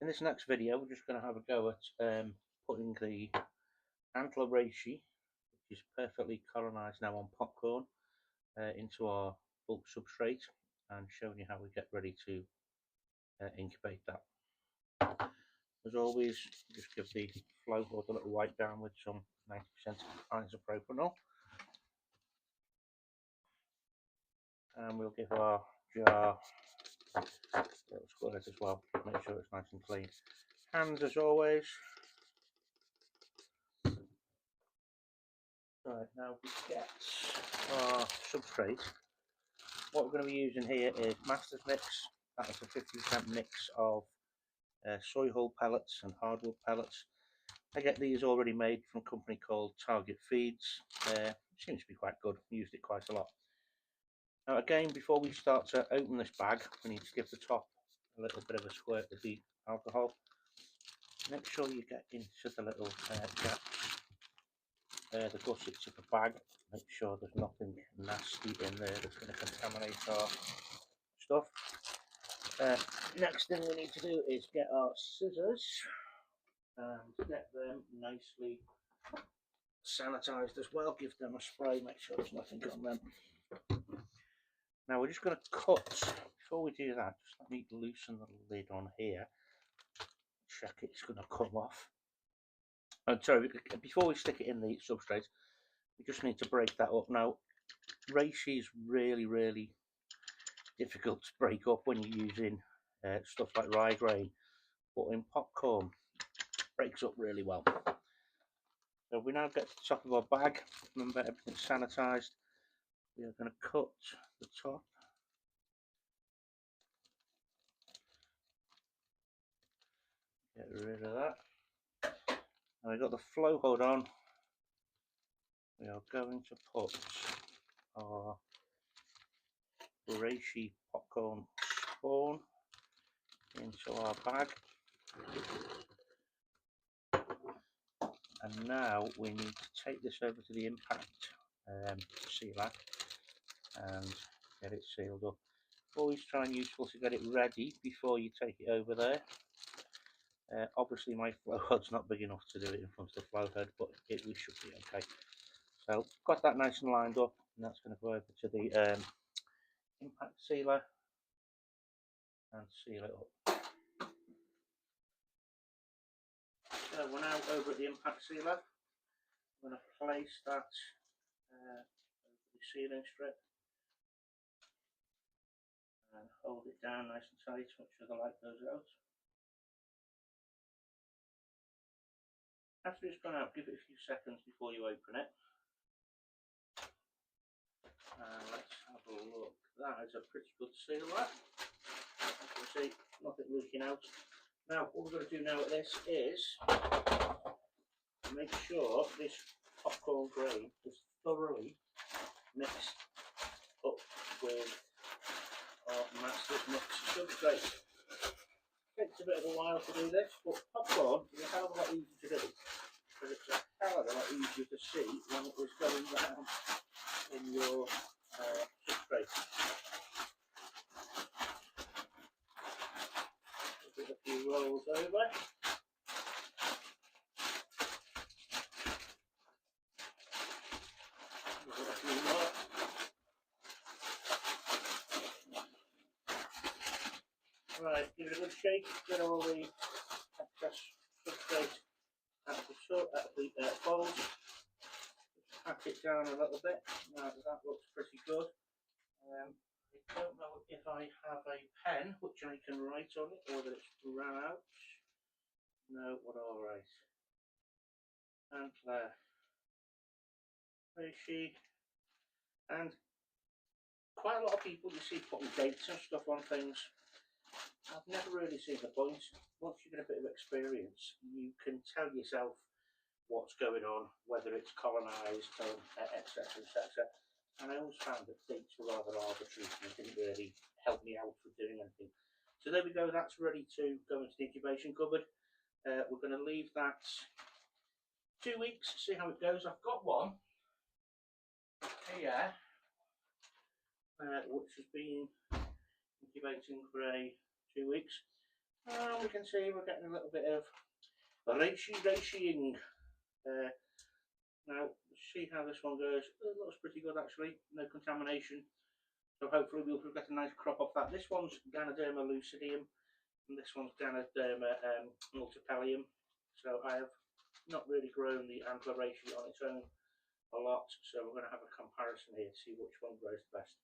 In this next video, we're just going to have a go at putting the Antler Reishi, which is perfectly colonised now on popcorn, into our bulk substrate and showing you how we get ready to incubate that. As always, just give the flow hood a little wipe down with some 90% isopropyl, and we'll give our jar a little squirt as well, make sure it's nice and clean. Hands as always. Right, now we get our substrate. What we're going to be using here is Master's Mix. That is a 50% mix of soy hull pellets and hardwood pellets. I get these already made from a company called Target Feeds. Seems to be quite good, used it quite a lot. Now again, before we start to open this bag, we need to give the top a little bit of a squirt of the alcohol. Make sure you get into the little gaps, the gussets of the bag. Make sure there's nothing nasty in there that's going to contaminate our stuff. Next thing we need to do is get our scissors and get them nicely sanitized as well. Give them a spray, make sure there's nothing on them. Now we're just going to cut. Before we do that, just let me loosen the lid on here. Check it's going to come off. Sorry, before we stick it in the substrate, we just need to break that up. Now, reishi is really difficult to break up when you're using stuff like rye grain, but in popcorn, it breaks up really well. So we now get to the top of our bag. Remember, everything's sanitized. We are going to cut the top. Get rid of that. Now we've got the flow hood on. We are going to put our reishi popcorn spawn into our bag. And now we need to take this over to the impact sealer and get it sealed up. Always try and useful to get it ready before you take it over there. Obviously my flow hood's not big enough to do it in front of the flow head, but we should be okay. So got that nice and lined up, and that's going to go over to the impact sealer and seal it up. So we're now over at the impact sealer. I'm going to place that over the sealing strip and hold it down nice and tight, make sure the light goes out. After it's gone out, give it a few seconds before you open it. Let's have a look. That is a pretty good seal, that. As you can see, nothing leaking out. Now, what we're going to do now with this is make sure this popcorn grain is thoroughly mixed up with our Master's Mix substrate. Takes a bit of a while to do this, but popcorn is a hell of a lot easier to do, because it's a hell of a lot easier to see when it was going down in your substrate. Give it a few rolls over. Give it a few more. Right, give it a good shake, get all the excess substrate out of the fold. Just pat it down a little bit. Now that looks pretty good. I don't know if I have a pen which I can write on it, or that it's run out. No, what all right. Antler, Reishi, and quite a lot of people you see putting dates and stuff on things. I've never really seen the point. Once you get a bit of experience, you can tell yourself what's going on, whether it's colonised, etc, etc. And I always found that dates were rather arbitrary and didn't really help me out with doing anything. So there we go, that's ready to go into the incubation cupboard. We're going to leave that 2 weeks, see how it goes. I've got one here, which has been incubating for 2 weeks. And we can see we're getting a little bit of Reishi-ing. Now, see how this one goes. It looks pretty good actually, no contamination. So hopefully we'll get a nice crop off that. This one's Ganoderma lucidium, and this one's Ganoderma multipellium. So I have not really grown the Antler Reishi on its own a lot, so we're going to have a comparison here to see which one grows the best.